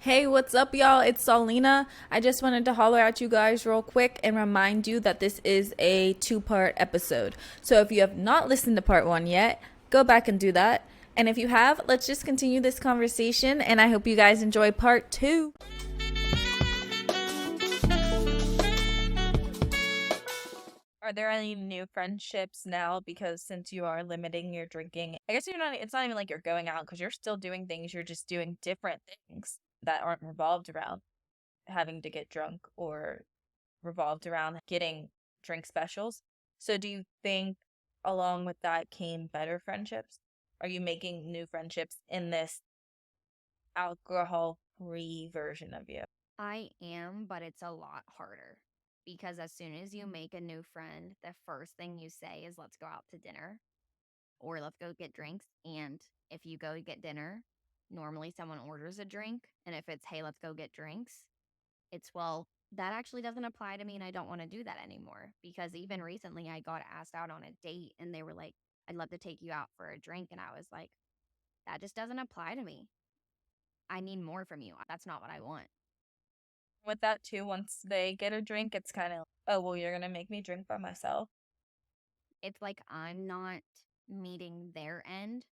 Hey, what's up, y'all? It's Saulyna. I just wanted to holler at you guys real quick and remind you that this is a two-part episode. So if you have not listened to part one yet, go back and do that. And if you have, let's just continue this conversation, and I hope you guys enjoy part two. Are there any new friendships now? Because since you are limiting your drinking, I guess it's not even like you're going out because you're still doing things, you're just doing different things that aren't revolved around having to get drunk or revolved around getting drink specials. So do you think along with that came better friendships? Are you making new friendships in this alcohol free version of you? I am, but it's a lot harder because as soon as you make a new friend, the first thing you say is, let's go out to dinner or let's go get drinks. And if you go get dinner, normally someone orders a drink. And if it's, hey, let's go get drinks, it's, well, that actually doesn't apply to me and I don't want to do that anymore. Because even recently, I got asked out on a date and they were like, I'd love to take you out for a drink. And I was like, that just doesn't apply to me. I need more from you. That's not what I want. With that too, once they get a drink, it's kind of, oh, well, you're going to make me drink by myself. It's like I'm not meeting their end,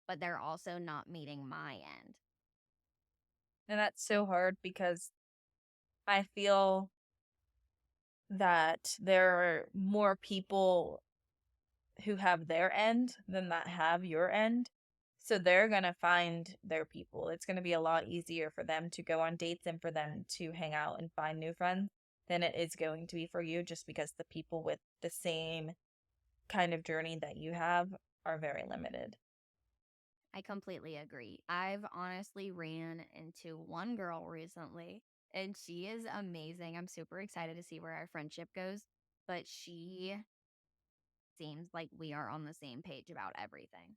but they're also not meeting my end. And that's so hard because I feel that there are more people who have their end than that have your end. So they're going to find their people. It's going to be a lot easier for them to go on dates and for them to hang out and find new friends than it is going to be for you, just because the people with the same kind of journey that you have are very limited. I completely agree. I've honestly ran into one girl recently and she is amazing. I'm super excited to see where our friendship goes, but she seems like we are on the same page about everything.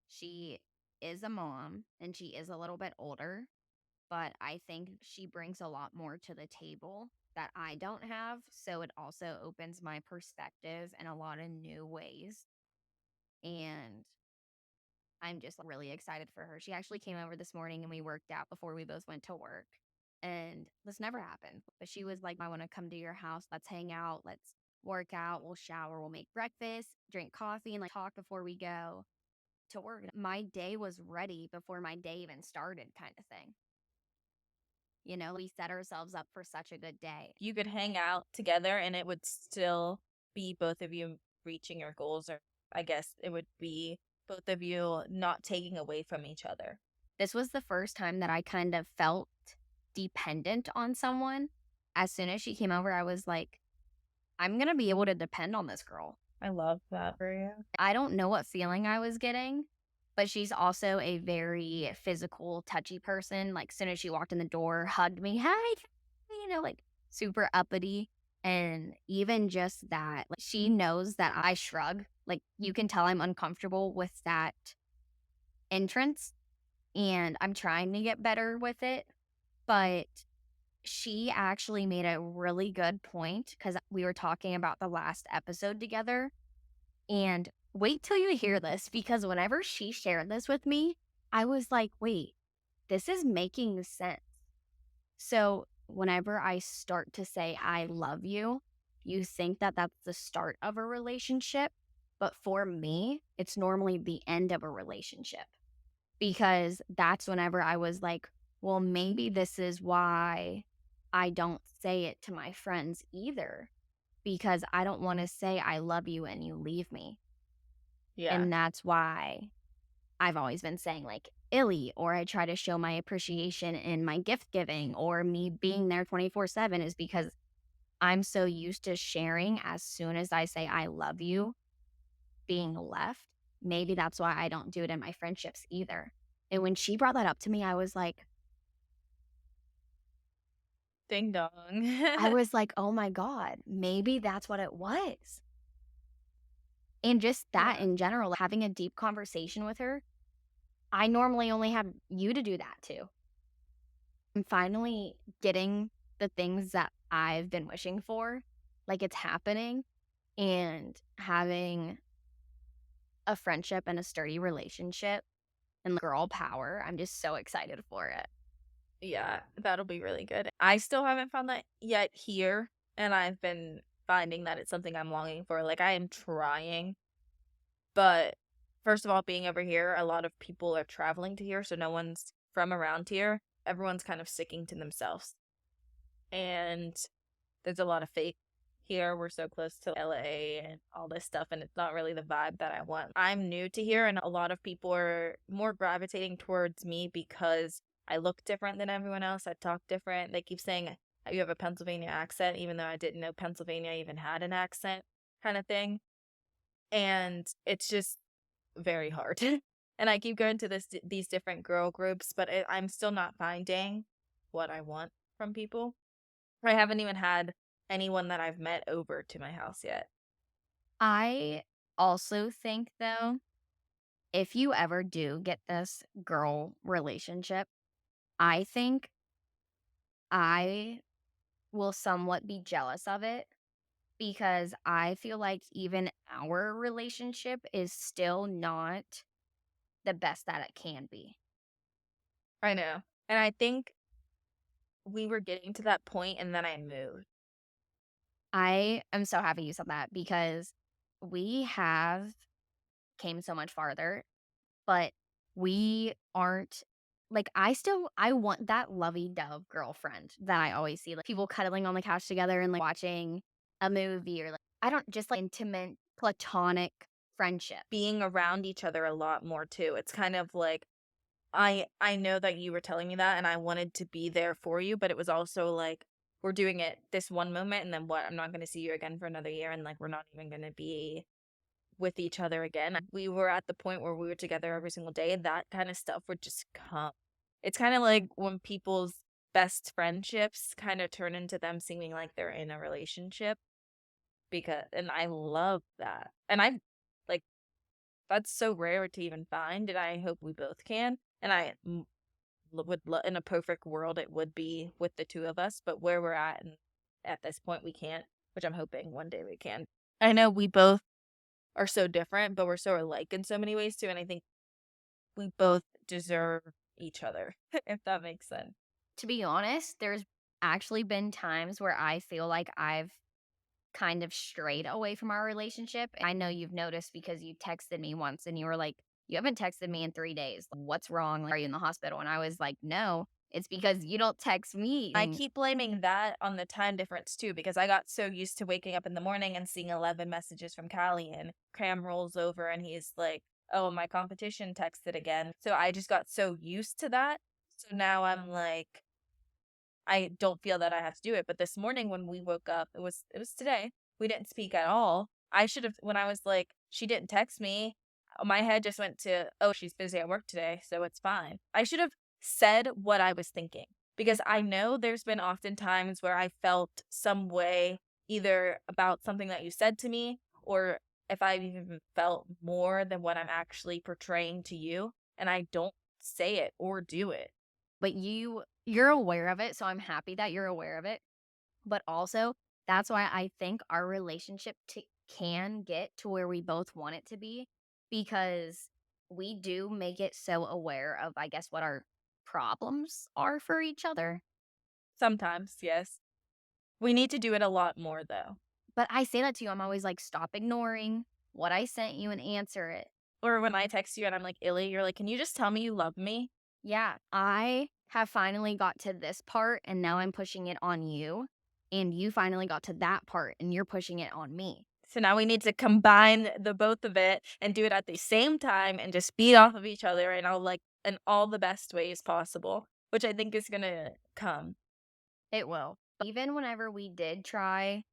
She is a mom and she is a little bit older, but I think she brings a lot more to the table that I don't have. So it also opens my perspective in a lot of new ways. And I'm just really excited for her. She actually came over this morning and we worked out before we both went to work. And this never happened. But she was like, I want to come to your house. Let's hang out. Let's work out. We'll shower. We'll make breakfast, drink coffee, and like talk before we go to work. My day was ready before my day even started, kind of thing. You know, we set ourselves up for such a good day. You could hang out together and it would still be both of you reaching your goals, or I guess it would be both of you not taking away from each other. This was the first time that I kind of felt dependent on someone. As soon as she came over, I was like, I'm going to be able to depend on this girl. I love that for you. I don't know what feeling I was getting, but she's also a very physical, touchy person. Like, as soon as she walked in the door, hugged me, hi, like super uppity. And even just that, like, she knows that I shrug. Like, you can tell I'm uncomfortable with that entrance, and I'm trying to get better with it. But she actually made a really good point because we were talking about the last episode together. And wait till you hear this, because whenever she shared this with me, I was like, wait, this is making sense. So whenever I start to say, I love you, you think that that's the start of a relationship. But for me, it's normally the end of a relationship, because that's whenever I was like, well, maybe this is why I don't say it to my friends either, because I don't want to say I love you and you leave me. Yeah. And that's why I've always been saying like illy, or I try to show my appreciation in my gift giving or me being there 24/7, is because I'm so used to sharing as soon as I say I love you being left. Maybe that's why I don't do it in my friendships either. And when she brought that up to me, Ding dong. I was like, oh my God, maybe that's what it was. And just that Yeah. in general, having a deep conversation with her, I normally only have you to do that too. I'm finally getting the things that I've been wishing for. Like, it's happening, and having a friendship and a sturdy relationship and girl power. I'm just so excited for it. Yeah, that'll be really good. I still haven't found that yet here, and I've been finding that it's something I'm longing for. Like, I am trying, but first of all, being over here, a lot of people are traveling to here, so no one's from around here. Everyone's kind of sticking to themselves. And there's a lot of fake here. We're so close to LA and all this stuff, and it's not really the vibe that I want. I'm new to here, and a lot of people are more gravitating towards me because I look different than everyone else. I talk different. They keep saying you have a Pennsylvania accent, even though I didn't know Pennsylvania even had an accent, kind of thing. And it's just very hard. And I keep going to these different girl groups, but I'm still not finding what I want from people. I haven't even had anyone that I've met over to my house yet. I also think, though, if you ever do get this girl relationship, I think I will somewhat be jealous of it because I feel like even our relationship is still not the best that it can be. I know. And I think we were getting to that point and then I moved. I am so happy you said that because we have came so much farther, but we aren't like I want that lovey-dove girlfriend that I always see, like people cuddling on the couch together and like watching a movie or like I don't just like intimate platonic friendship. Being around each other a lot more too. It's kind of like I know that you were telling me that and I wanted to be there for you, but it was also like we're doing it this one moment and then what? I'm not going to see you again for another year and like we're not even going to be with each other again. We were at the point where we were together every single day, and that kind of stuff would just come. It's kind of like when people's best friendships kind of turn into them seeming like they're in a relationship because and I love that. And I like that's so rare to even find and I hope we both can. And in a perfect world it would be with the two of us, but where we're at and at this point we can't, which I'm hoping one day we can. I know we both are so different, but we're so alike in so many ways too. And I think we both deserve each other, if that makes sense. To be honest, there's actually been times where I feel like I've kind of strayed away from our relationship. I know you've noticed because you texted me once and you were like, "You haven't texted me in 3 days. What's wrong? Like, are you in the hospital?" And I was like, "No, it's because you don't text me." I And keep blaming that on the time difference too, because I got so used to waking up in the morning and seeing 11 messages from Cali, and Cam rolls over and he's like, oh, my competition texted again. So I just got so used to that. So now I'm like, I don't feel that I have to do it. But this morning when we woke up, it was today. We didn't speak at all. I should have when I was like, she didn't text me. My head just went to, oh, she's busy at work today, so it's fine. I should have said what I was thinking because I know there's been often times where I felt some way either about something that you said to me or if I've even felt more than what I'm actually portraying to you, and I don't say it or do it. but you're aware of it, so I'm happy that you're aware of it. But also, that's why I think our relationship can get to where we both want it to be because we do make it so aware of, I guess, what our problems are for each other. Sometimes, yes. We need to do it a lot more, though. But I say that to you, I'm always like, stop ignoring what I sent you and answer it. Or when I text you and I'm like, Illy, you're like, can you just tell me you love me? Yeah, I have finally got to this part and now I'm pushing it on you. And you finally got to that part and you're pushing it on me. So now we need to combine the both of it and do it at the same time and just feed off of each other in all the best ways possible, which I think is gonna come. It will. Even whenever we did try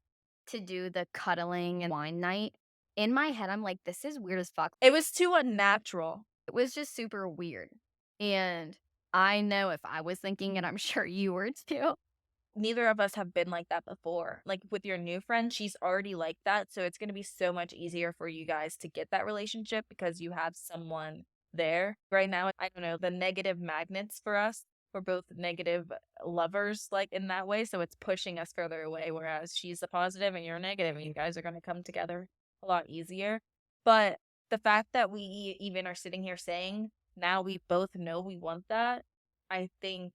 to do the cuddling and wine night, in my head, I'm like, this is weird as fuck. It was too unnatural. It was just super weird. And I know if I was thinking it, I'm sure you were too. Neither of us have been like that before. Like with your new friend, she's already like that. So it's going to be so much easier for you guys to get that relationship because you have someone there. Right now, I don't know, the negative magnets for us, we're both negative lovers, like in that way. So it's pushing us further away. Whereas she's the positive and you're negative, and you guys are going to come together a lot easier. But the fact that we even are sitting here saying now we both know we want that, I think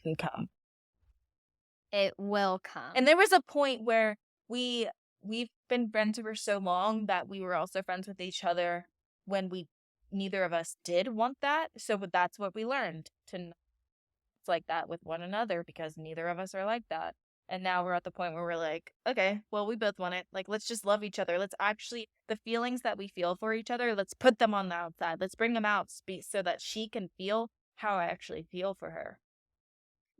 can come. It will come. And there was a point where we've been friends for so long that we were also friends with each other when we neither of us did want that. So that's what we learned to not like that with one another because neither of us are like that. And now we're at the point where we're like, okay, well, we both want it. Like, let's just love each other. Let's actually, the feelings that we feel for each other, let's put them on the outside. Let's bring them out so that she can feel how I actually feel for her.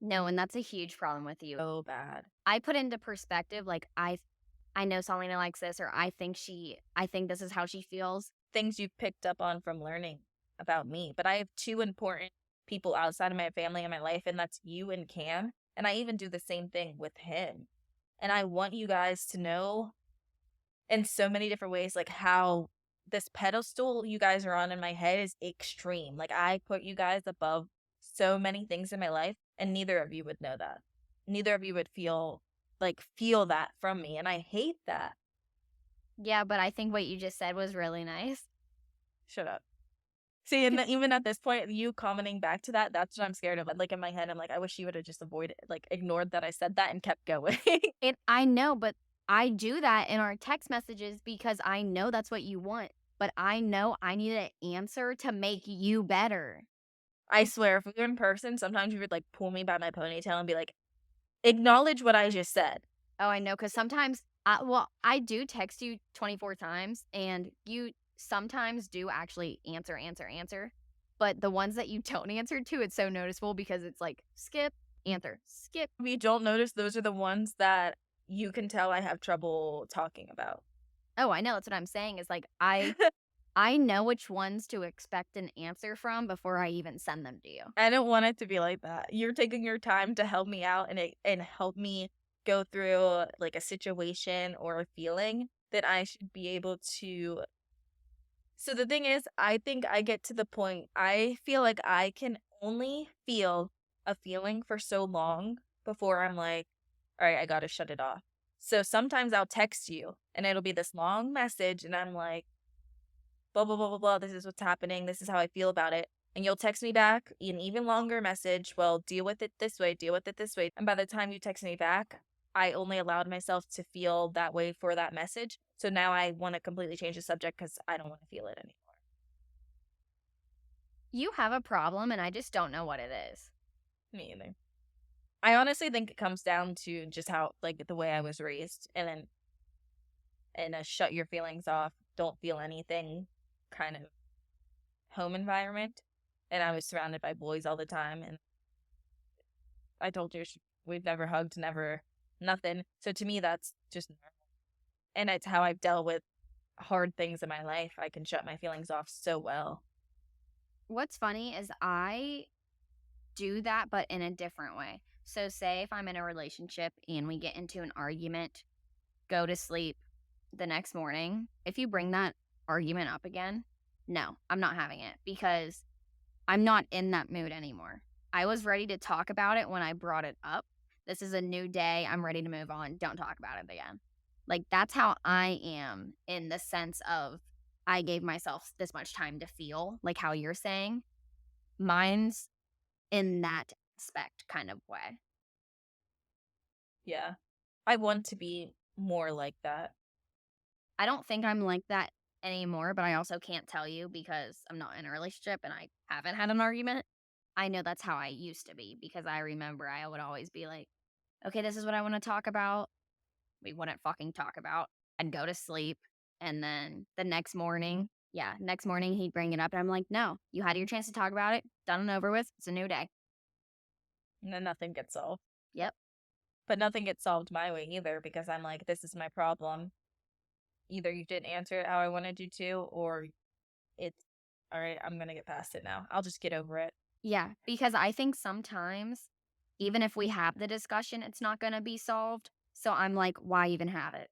No, and that's a huge problem with you. So bad. I put into perspective, like, I know Saulyna likes this, or I think this is how she feels. Things you've picked up on from learning about me. But I have two important people outside of my family and my life, and that's you and Cam. And I even do the same thing with him. And I want you guys to know in so many different ways, like how this pedestal you guys are on in my head is extreme. Like I put you guys above so many things in my life, and neither of you would know that. Neither of you would feel that from me. And I hate that. Yeah, but I think what you just said was really nice. Shut up. See, and even at this point, you commenting back to that, that's what I'm scared of. Like in my head, I'm like, I wish you would have just ignored that I said that and kept going. I know, but I do that in our text messages because I know that's what you want. But I know I need an answer to make you better. I swear, if we were in person, sometimes you would like pull me by my ponytail and be like, acknowledge what I just said. Oh, I know, because sometimes, I do text you 24 times, and you sometimes do actually answer. But the ones that you don't answer to, it's so noticeable because it's like skip, answer, skip. If you don't notice, those are the ones that you can tell I have trouble talking about. Oh, I know. That's what I'm saying. Is like I know which ones to expect an answer from before I even send them to you. I don't want it to be like that. You're taking your time to help me out and help me go through like a situation or a feeling that I should be able to. So the thing is, I think I get to the point I feel like I can only feel a feeling for so long before I'm like, all right, I got to shut it off. So sometimes I'll text you and it'll be this long message and I'm like, blah, blah, blah, blah, blah. This is what's happening. This is how I feel about it. And you'll text me back an even longer message. Well, deal with it this way, deal with it this way. And by the time you text me back, I only allowed myself to feel that way for that message. So now I want to completely change the subject because I don't want to feel it anymore. You have a problem, and I just don't know what it is. Me either. I honestly think it comes down to just how, like, the way I was raised and then in a shut your feelings off, don't feel anything kind of home environment. And I was surrounded by boys all the time. And I told you we've never hugged, never, nothing. So to me, that's just normal. And it's how I've dealt with hard things in my life. I can shut my feelings off so well. What's funny is I do that, but in a different way. So, say if I'm in a relationship and we get into an argument, go to sleep the next morning. If you bring that argument up again, no, I'm not having it because I'm not in that mood anymore. I was ready to talk about it when I brought it up. This is a new day. I'm ready to move on. Don't talk about it again. Like, that's how I am in the sense of I gave myself this much time to feel, like how you're saying. Mine's in that aspect kind of way. Yeah. I want to be more like that. I don't think I'm like that anymore, but I also can't tell you because I'm not in a relationship and I haven't had an argument. I know that's how I used to be because I remember I would always be like, okay, this is what I want to talk about. We wouldn't fucking talk about. I'd go to sleep. And then the next morning he'd bring it up. And I'm like, no, you had your chance to talk about it. Done and over with. It's a new day. And then nothing gets solved. Yep. But nothing gets solved my way either because I'm like, this is my problem. Either you didn't answer it how I wanted you to, or it's all right, I'm going to get past it now. I'll just get over it. Yeah. Because I think sometimes, even if we have the discussion, it's not going to be solved. So I'm like, why even have it?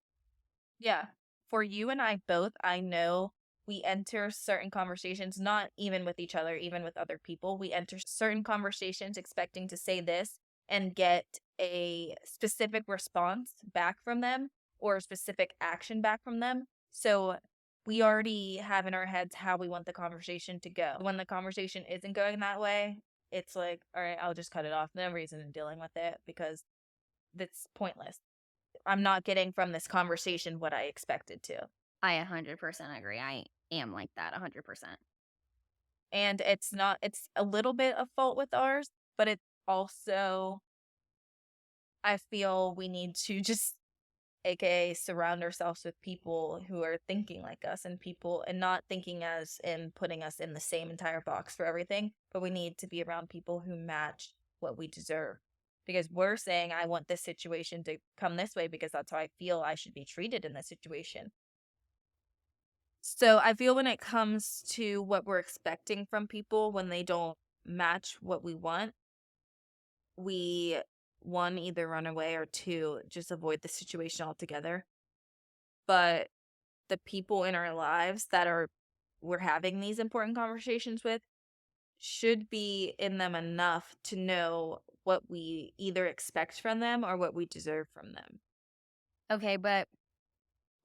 Yeah. For you and I both, I know we enter certain conversations, not even with each other, even with other people. We enter certain conversations expecting to say this and get a specific response back from them or a specific action back from them. So we already have in our heads how we want the conversation to go. When the conversation isn't going that way, it's like, all right, I'll just cut it off. No reason in dealing with it because that's pointless. I'm not getting from this conversation what I expected to. I 100% agree. I am like that 100%. And it's not, it's a little bit of fault with ours, but it's also, I feel we need to just, aka surround ourselves with people who are thinking like us and people and not thinking as in putting us in the same entire box for everything, but we need to be around people who match what we deserve. Because we're saying, I want this situation to come this way because that's how I feel I should be treated in this situation. So I feel when it comes to what we're expecting from people when they don't match what we want, we one either run away or two just avoid the situation altogether. But the people in our lives that are we're having these important conversations with should be in them enough to know what we either expect from them or what we deserve from them. Okay, but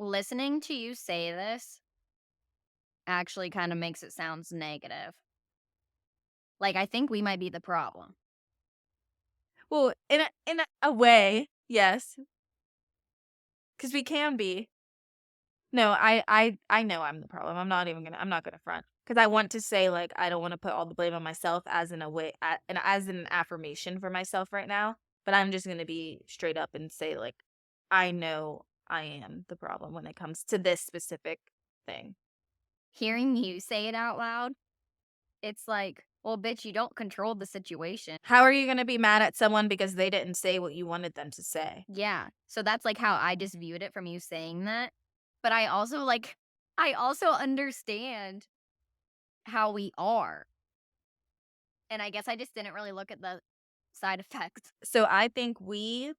listening to you say this actually kind of makes it sounds negative. Like, I think we might be the problem. Well, in a way, yes, because we can be. No, I know I'm the problem. I'm not gonna front because I want to say like I don't want to put all the blame on myself as in a way and as an affirmation for myself right now. But I'm just gonna be straight up and say like I know I am the problem when it comes to this specific thing. Hearing you say it out loud, it's like, well, bitch, you don't control the situation. How are you gonna be mad at someone because they didn't say what you wanted them to say? Yeah. So that's like how I just viewed it from you saying that. But I also understand how we are. And I guess I just didn't really look at the side effects. So I think we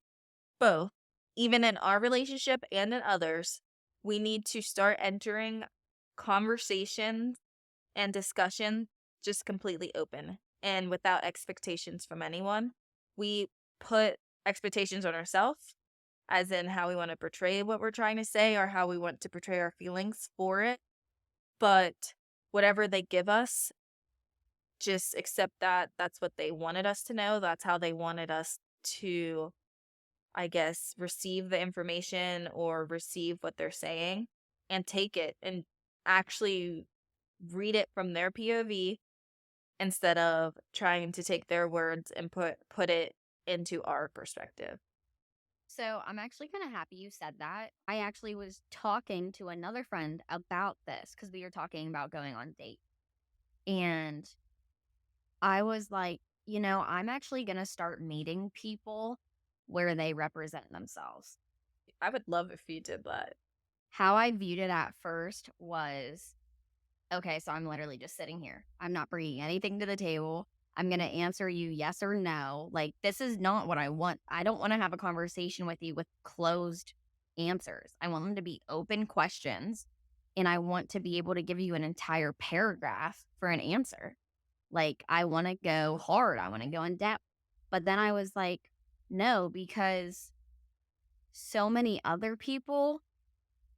both, even in our relationship and in others, we need to start entering conversations and discussion just completely open and without expectations from anyone. We put expectations on ourselves, as in how we want to portray what we're trying to say or how we want to portray our feelings for it. But whatever they give us, just accept that that's what they wanted us to know. That's how they wanted us to, I guess, receive the information or receive what they're saying and take it and actually read it from their POV instead of trying to take their words and put it into our perspective. So I'm actually kind of happy you said that. I actually was talking to another friend about this because we were talking about going on date. And I was like, I'm actually going to start meeting people where they represent themselves. I would love if you did that. How I viewed it at first was okay, so I'm literally just sitting here. I'm not bringing anything to the table. I'm going to answer you yes or no. Like, this is not what I want. I don't want to have a conversation with you with closed answers. I want them to be open questions. And I want to be able to give you an entire paragraph for an answer. Like, I want to go hard. I want to go in depth. But then I was like, no, because so many other people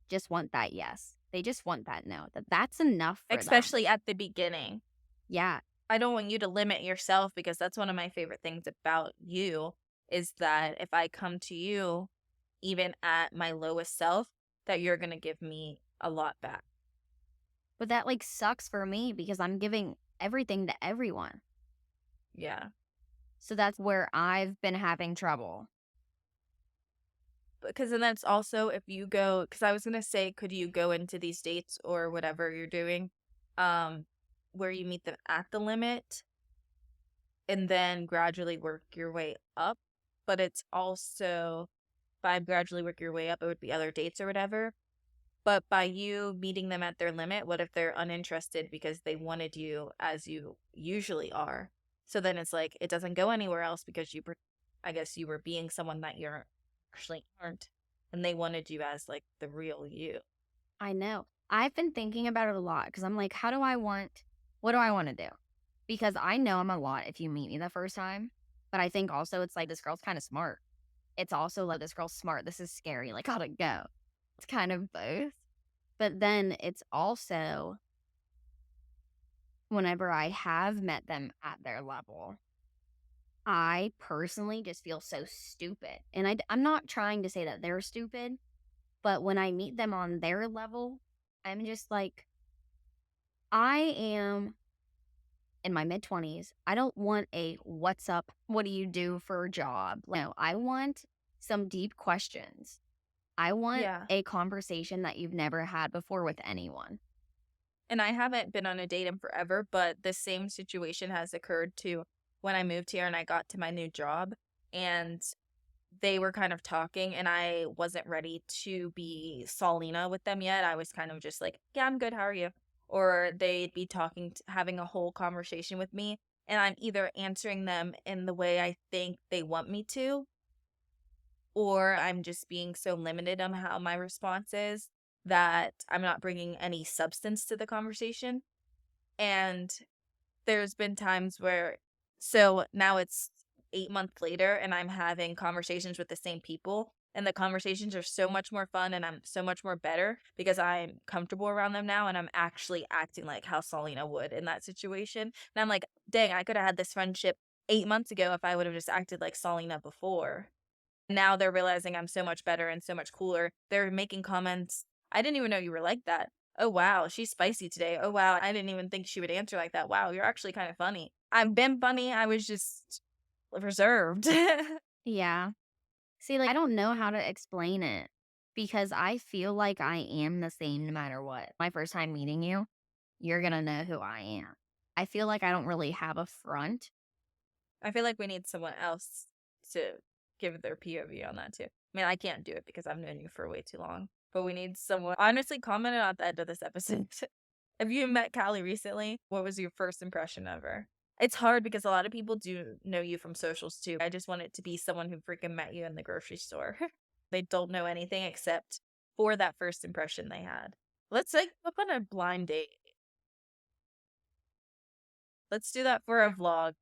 just want that yes. They just want that no. That's enough for them. Especially at the beginning. Yeah. I don't want you to limit yourself because that's one of my favorite things about you is that if I come to you even at my lowest self, that you're going to give me a lot back. But that like sucks for me because I'm giving everything to everyone. Yeah. So that's where I've been having trouble. Because then that's also if you go, because I was going to say, could you go into these dates or whatever you're doing, um, where you meet them at the limit and then gradually work your way up? But it's also by gradually work your way up, it would be other dates or whatever. But by you meeting them at their limit, what if they're uninterested because they wanted you as you usually are? So then it's like it doesn't go anywhere else because I guess you were being someone that you're actually aren't, and they wanted you as like the real you. I know. I've been thinking about it a lot because I'm like, what do I want to do? Because I know I'm a lot if you meet me the first time. But I think also it's like this girl's kind of smart. It's also like this girl's smart. This is scary. Like, gotta go. It's kind of both. But then it's also whenever I have met them at their level, I personally just feel so stupid. And I'm not trying to say that they're stupid, but when I meet them on their level, I'm just like, I am in my mid 20s. I don't want a what's up? What do you do for a job? No, I want some deep questions. I want Yeah. a conversation that you've never had before with anyone. And I haven't been on a date in forever, but the same situation has occurred to when I moved here and I got to my new job. And they were kind of talking, and I wasn't ready to be Saulyna with them yet. I was kind of just like, yeah, I'm good. How are you? Or they'd be talking, having a whole conversation with me. And I'm either answering them in the way I think they want me to, or I'm just being so limited on how my response is that I'm not bringing any substance to the conversation. And there's been times where, so now it's 8 months later and I'm having conversations with the same people, and the conversations are so much more fun and I'm so much more better because I'm comfortable around them now and I'm actually acting like how Saulyna would in that situation. And I'm like, dang, I could have had this friendship 8 months ago if I would have just acted like Saulyna before. Now they're realizing I'm so much better and so much cooler. They're making comments, "I didn't even know you were like that. Oh, wow, she's spicy today. Oh, wow, I didn't even think she would answer like that. Wow, you're actually kind of funny." I've been funny, I was just reserved. Yeah. See, like, I don't know how to explain it because I feel like I am the same no matter what. My first time meeting you, you're going to know who I am. I feel like I don't really have a front. I feel like we need someone else to give their POV on that too. I mean, I can't do it because I've known you for way too long, but we need someone. Honestly, comment it at the end of this episode. Have you met Cali recently? What was your first impression of her? It's hard because a lot of people do know you from socials too. I just want it to be someone who freaking met you in the grocery store. They don't know anything except for that first impression they had. Let's like look on a blind date. Let's do that for a vlog.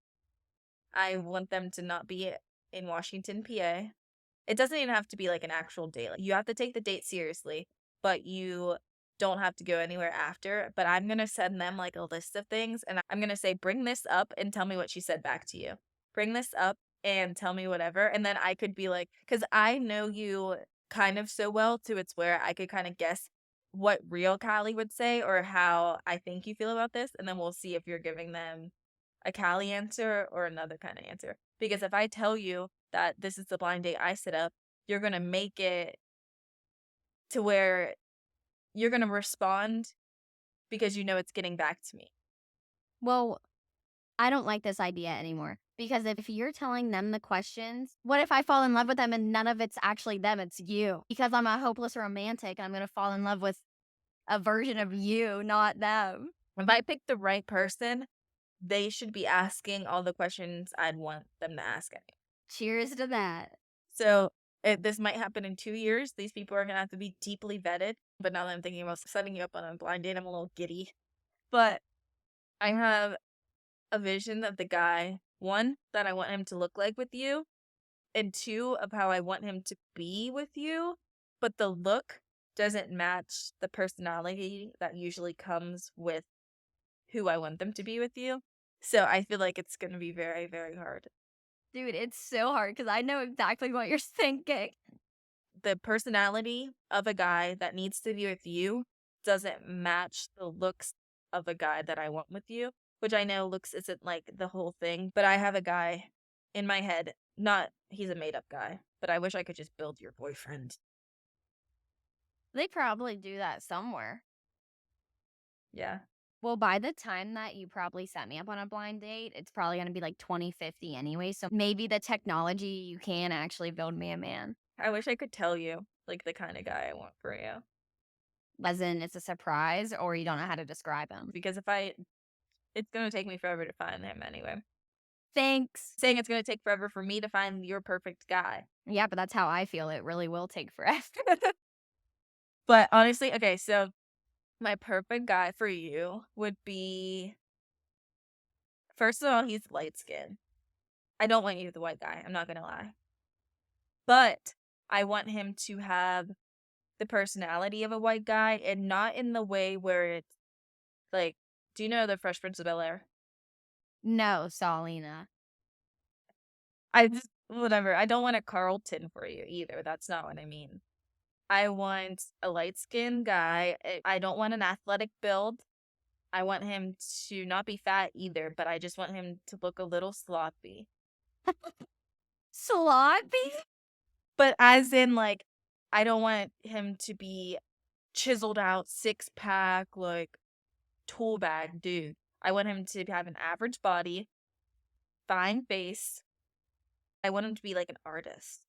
I want them to not be in Washington, PA. It doesn't even have to be like an actual date. Like, you have to take the date seriously, but you don't have to go anywhere after. But I'm going to send them like a list of things and I'm going to say, bring this up and tell me what she said back to you. Bring this up and tell me whatever. And then I could be like, because I know you kind of so well to it's where I could kind of guess what real Callie would say or how I think you feel about this. And then we'll see if you're giving them a Callie answer or another kind of answer. Because if I tell you that this is the blind date I set up, you're going to make it to where you're going to respond because you know it's getting back to me. Well, I don't like this idea anymore because if you're telling them the questions, what if I fall in love with them and none of it's actually them, it's you? Because I'm a hopeless romantic, I'm going to fall in love with a version of you, not them. If I pick the right person, they should be asking all the questions I'd want them to ask me. Cheers to that. So this might happen in 2 years. These people are going to have to be deeply vetted. But now that I'm thinking about setting you up on a blind date, I'm a little giddy. But I have a vision of the guy, one, that I want him to look like with you, and two, of how I want him to be with you. But the look doesn't match the personality that usually comes with who I want them to be with you. So I feel like it's going to be very, very hard. Dude, it's so hard because I know exactly what you're thinking. The personality of a guy that needs to be with you doesn't match the looks of a guy that I want with you, which I know looks isn't like the whole thing, but I have a guy in my head. Not he's a made up guy, but I wish I could just build your boyfriend. They probably do that somewhere. Yeah. Well, by the time that you probably set me up on a blind date, it's probably going to be like 2050 anyway. So maybe the technology, you can actually build me a man. I wish I could tell you like the kind of guy I want for you. As in, it's a surprise or you don't know how to describe him. Because it's gonna take me forever to find him anyway. Thanks. Saying it's gonna take forever for me to find your perfect guy. Yeah, but that's how I feel. It really will take forever. But honestly, okay, so my perfect guy for you would be, first of all, he's light skinned. I don't want you the white guy, I'm not gonna lie. But I want him to have the personality of a white guy and not in the way where it's like Do you know the Fresh Prince of Bel-Air? No, Saulyna. Whatever. I don't want a Carlton for you either. That's not what I mean. I want a light-skinned guy. I don't want an athletic build. I want him to not be fat either, but I just want him to look a little sloppy. Sloppy? But as in, like, I don't want him to be chiseled out, six pack, like, tool bag dude. I want him to have an average body, fine face. I want him to be like an artist.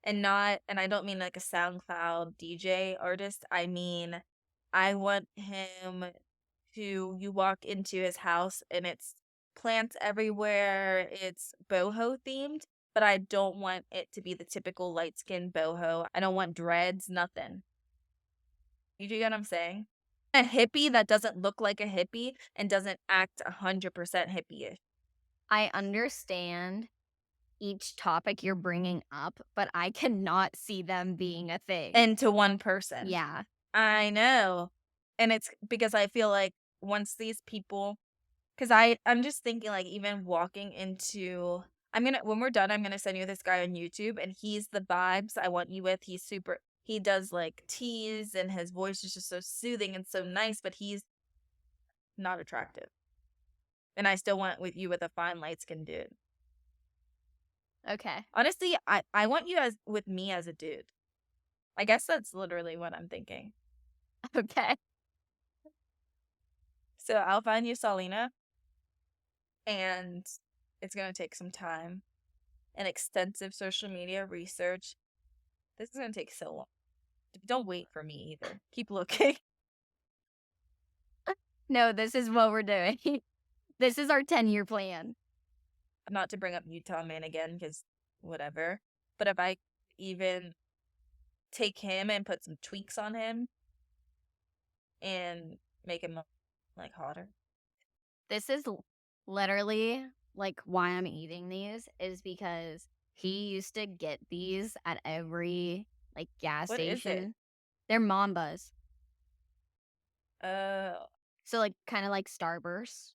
And I don't mean like a SoundCloud DJ artist. I mean, I want him to, you walk into his house and it's plants everywhere, it's boho themed, but I don't want it to be the typical light skinned boho. I don't want dreads, nothing. You do get what I'm saying? A hippie that doesn't look like a hippie and doesn't act 100% hippie-ish. I understand each topic you're bringing up, but I cannot see them being a thing. And to one person. Yeah. I know. And it's because I feel like once these people, because I'm just thinking like even walking into, when we're done, I'm gonna send you this guy on YouTube and he's the vibes I want you with. He does like teas and his voice is just so soothing and so nice, but he's not attractive. And I still want with you with a fine light skinned dude. Okay. Honestly, I want you as with me as a dude. I guess that's literally what I'm thinking. Okay. So I'll find you Saulyna, and it's gonna take some time and extensive social media research. This is gonna take so long. Don't wait for me either. Keep looking. No, this is what we're doing. This is our 10-year plan. Not to bring up Utah Man again, because whatever. But if I even take him and put some tweaks on him and make him like hotter. This is literally like why I'm eating these is because he used to get these at every like gas What is it? station. They're Mambas. Uh, So like kind of like Starburst.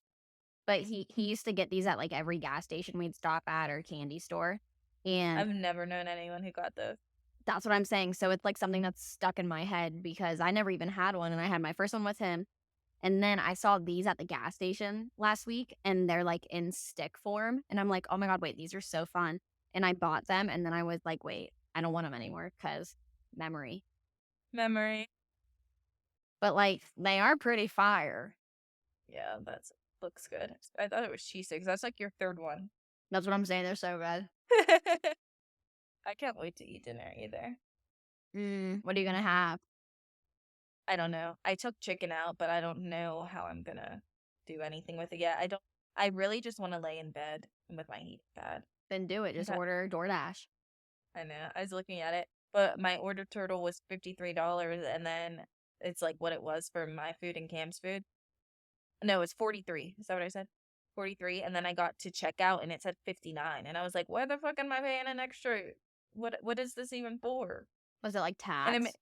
But he used to get these at like every gas station we'd stop at or candy store. And I've never known anyone who got those. that's what I'm saying. So it's like something that's stuck in my head because I never even had one and I had my first one with him. And then I saw these at the gas station last week and they're like in stick form. And I'm like, oh my God, wait, these are so fun. And I bought them and then I was like, wait, I don't want them anymore because memory. Memory. But like they are pretty fire. Yeah, that's looks good. I thought it was cheese sticks. That's like your third one. That's what I'm saying. They're so good. I can't wait to eat dinner either. What are you going to have? I don't know. I took chicken out, but I don't know how I'm gonna do anything with it yet. I really just want to lay in bed with my heat pad. Then do it. Just Okay. order DoorDash. I know. I was looking at it, but my order total was $53, and then it's like what it was for my food and Cam's food. No, it's 43. Is that what I said? 43, and then I got to checkout and it said 59, and I was like, "Why the fuck am I paying an extra? What is this even for?" Was it like And tax?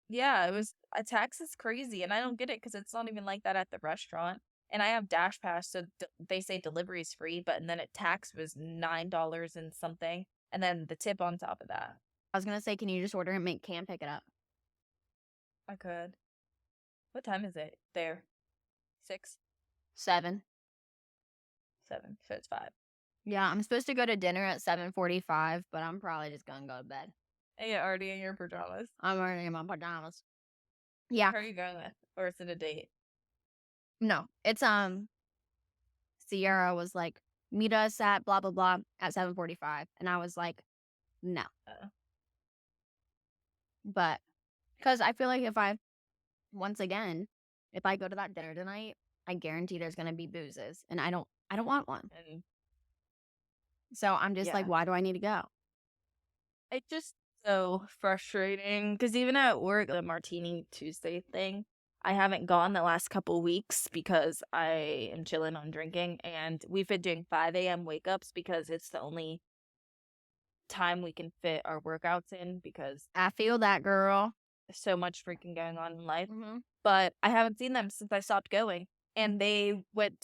yeah, it was a tax is crazy, and I don't get it because it's not even like that at the restaurant. And I have Dash Pass, so they say delivery is free, but then tax was $9 and something, and then the tip on top of that. I was going to say, can you just order and make Cam pick it up? I could. What time is it there? 6, 7. 7. So it's 5. Yeah, I'm supposed to go to dinner at 7:45, but I'm probably just going to go to bed. Are you already in your pajamas? I'm already in my pajamas. Yeah. Who are you going with? Or is it a date? No, it's Sierra was like, meet us at blah blah blah at 7:45, and I was like, no. Uh, But because I feel like if I go to that dinner tonight, I guarantee there's gonna be boozes, and I don't want one. and So I'm just like, yeah. why do I need to go? It's just so frustrating because even at work, the Martini Tuesday thing, I haven't gone the last couple weeks because I am chilling on drinking, and we've been doing 5 a.m. wake ups because it's the only time we can fit our workouts in because I feel that, girl. there's so much freaking going on in life. Mm-hmm. But I haven't seen them since I stopped going. and they went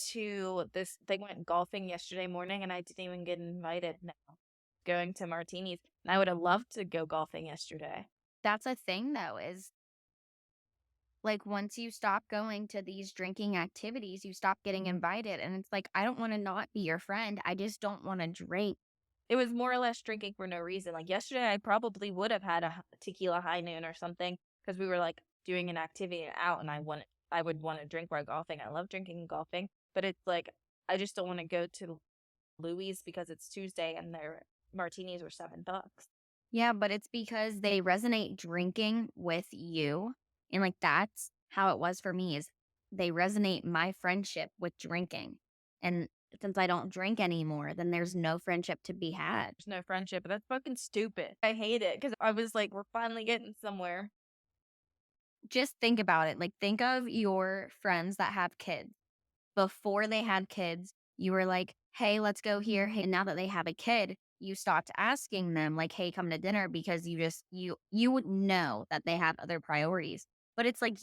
golfing yesterday morning, and I didn't even get invited now. Going to martinis. And I would have loved to go golfing yesterday. That's a thing though, is like once you stop going to these drinking activities, you stop getting invited. And it's like, I don't want to not be your friend. I just don't want to drink. It was more or less drinking for no reason. Like yesterday, I probably would have had a tequila high noon or something because we were like doing an activity out, and I would want to drink while golfing. I love drinking and golfing, but it's like I just don't want to go to Louis because it's Tuesday and their martinis were $7. Yeah, but it's because they resonate drinking with you. And like that's how it was for me, is they resonate my friendship with drinking. And since I don't drink anymore, then there's no friendship to be had. There's no friendship. That's fucking stupid. I hate it because I was like, we're finally getting somewhere. Just think about it. Like think of your friends that have kids. Before they had kids, you were like, "Hey, let's go here." Hey, and now that they have a kid, you stopped asking them like, "Hey, come to dinner," because you would know that they have other priorities. But it's like,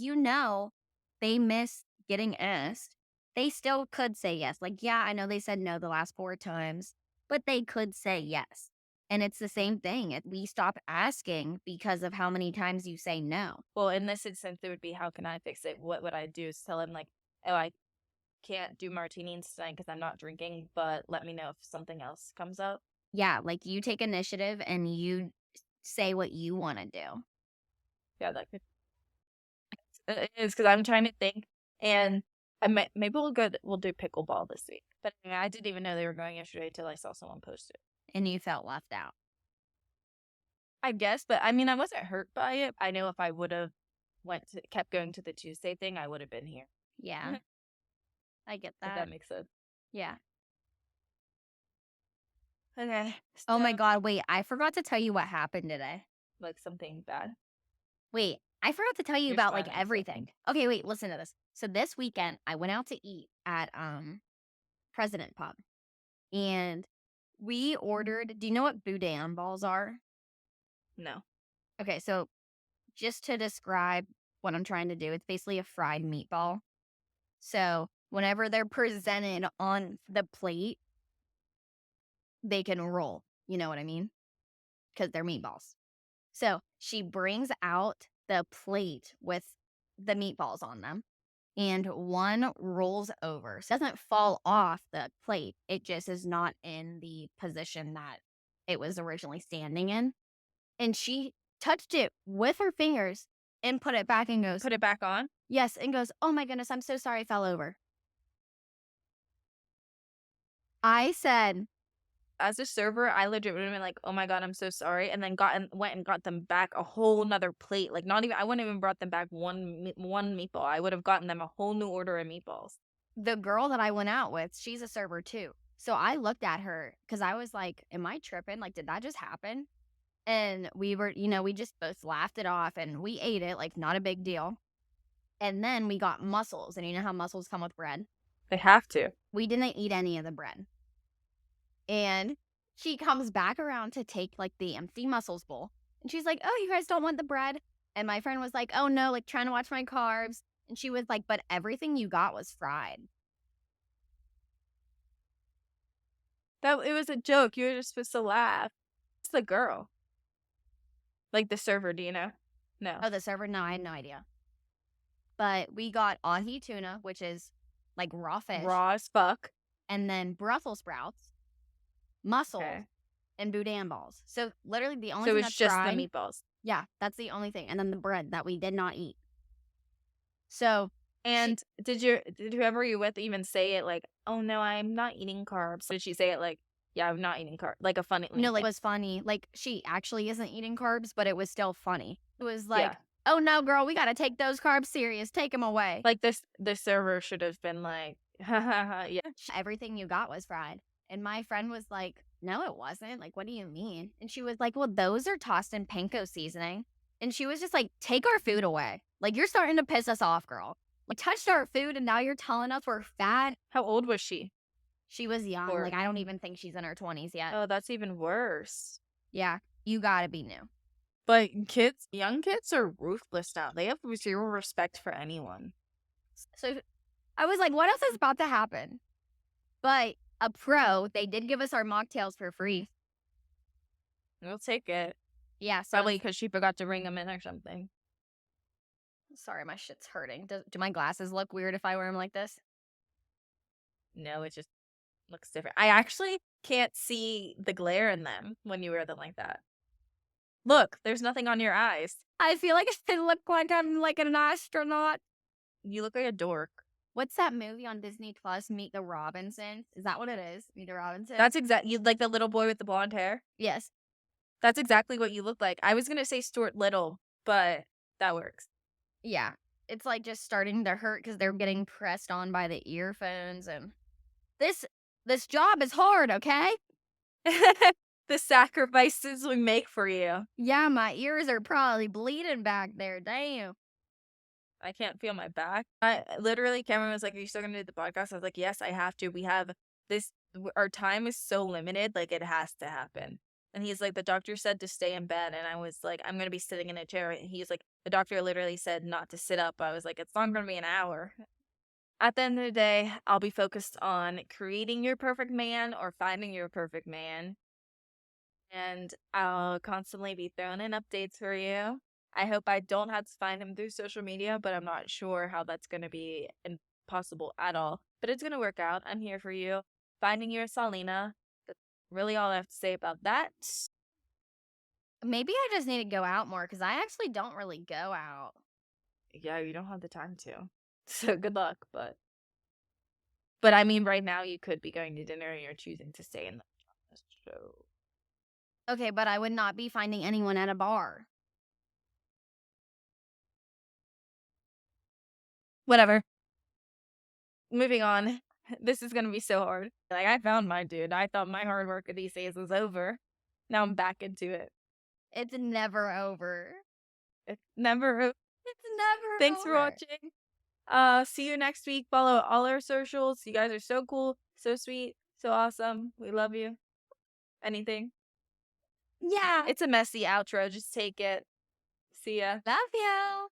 they miss getting asked. They still could say yes. Like, yeah, I know they said no the last 4 times, but they could say yes. And it's the same thing. We stop asking because of how many times you say no. Well, in this instance, it would be, how can I fix it? What would I do? Is tell him like, oh, I can't do martinis tonight because I'm not drinking, but let me know if something else comes up. Yeah, like you take initiative and you say what you want to do. Yeah, that could it is because I'm trying to think, and maybe we'll do pickleball this week. But anyway, I didn't even know they were going yesterday till I saw someone post it. And you felt left out. I guess, but I mean, I wasn't hurt by it. I know if I would have kept going to the Tuesday thing, I would have been here. Yeah, I get If that that. makes sense. Yeah. Okay. Oh my So, God. Wait, I forgot to tell you what happened today. like something bad. Wait, I forgot to tell you You're about like smiling, so. everything. Okay, wait, listen to this. So this weekend, I went out to eat at President Pub, and we ordered. Do you know what boudin balls are? No. Okay, so just to describe what I'm trying to do, it's basically a fried meatball. So whenever they're presented on the plate, they can roll. You know what I mean? Because they're meatballs. So she brings out the plate with the meatballs on them, and one rolls over. So it doesn't fall off the plate. It just is not in the position that it was originally standing in. And she touched it with her fingers and put it back and goes, Put it back on. yes, and goes, "Oh my goodness, I'm so sorry I fell over." I said, As a server, I legit would have been like, "Oh my god, I'm so sorry," and then went and got them back a whole nother plate. Like, not even I wouldn't even brought them back one meatball. I would have gotten them a whole new order of meatballs. the girl that I went out with, she's a server too. So I looked at her because I was like, am I tripping? Like, did that just happen? And we were, we just both laughed it off and we ate it, like, not a big deal. And then we got mussels. And you know how mussels come with bread? They have to. We didn't eat any of the bread. And she comes back around to take like the empty mussels bowl. And she's like, "Oh, you guys don't want the bread?" And my friend was like, "Oh no, like trying to watch my carbs." And she was like, "But everything you got was fried." That it was a joke. You were just supposed to laugh. It's the girl, like the server. Do you know? No. Oh, the server? No, I had no idea. But we got ahi tuna, which is like raw fish, Raw as fuck. and then Brussels sprouts, mussels, Okay. and boudin balls. So literally the only So thing it's that's just fried. the meatballs. Yeah, that's the only thing. And then the bread that we did not eat. So And did whoever you with even say it like, "Oh no, I'm not eating carbs"? Did she say it like, "Yeah, I'm not eating carbs"? Like a funny, no, like, it was funny. Like, she actually isn't eating carbs, but it was still funny. It was yeah, like, "Oh, no, girl, we gotta take those carbs serious. Take them away." like the server should have been like, "Ha ha ha, yeah." Everything you got was fried. And my friend was like, "No, it wasn't. Like, what do you mean?" And she was like, "Well, those are tossed in panko seasoning." And she was just like, "Take our food away. Like, you're starting to piss us off, girl. Like, touched our food and now you're telling us we're fat." How old was she? She was young. Or Like, I don't even think she's in her 20s yet. oh, that's even worse. Yeah, you gotta be new. But young kids are ruthless now. They have zero respect for anyone. So I was like, what else is about to happen? But a pro, they did give us our mocktails for free. We'll take it. Yeah, so Probably because she forgot to ring them in or something. sorry, my shit's hurting. Do my glasses look weird if I wear them like this? No, it just looks different. I actually can't see the glare in them when you wear them like that. Look, there's nothing on your eyes. I feel like I look like I'm like an astronaut. You look like a dork. What's that movie on Disney Plus, Meet the Robinsons? Is that what it is? Meet the Robinsons? That's you like the little boy with the blonde hair? Yes. That's exactly what you look like. I was gonna say Stuart Little, but that works. Yeah. It's like just starting to hurt because they're getting pressed on by the earphones and this this job is hard, okay? The sacrifices we make for you. Yeah, my ears are probably bleeding back there. Damn. I can't feel my back. I literally, Cameron was like, "Are you still gonna do the podcast?" I was like, "Yes, I have to. We have this. Our time is so limited. Like, it has to happen." And he's like, "The doctor said to stay in bed," and I was like, "I'm gonna be sitting in a chair." And he's like, "The doctor literally said not to sit up." I was like, "It's not gonna be an hour." At the end of the day, I'll be focused on creating your perfect man or finding your perfect man, and I'll constantly be throwing in updates for you. I hope I don't have to find him through social media, but I'm not sure how that's going to be impossible at all. But it's going to work out. I'm here for you. Finding your Saulyna. That's really all I have to say about that. Maybe I just need to go out more because I actually don't really go out. Yeah, you don't have the time to. So good luck, but I mean right now you could be going to dinner and you're choosing to stay in the show. Okay, but I would not be finding anyone at a bar. Whatever. Moving on. This is gonna be so hard. Like, I found my dude. I thought my hard work of these days was over. Now I'm back into it. It's never over. It's never. It's never Thanks for over. watching. See you next week. Follow all our socials. You guys are so cool, so sweet, so awesome. We love you. Anything? Yeah. It's a messy outro. Just take it. See ya. Love you.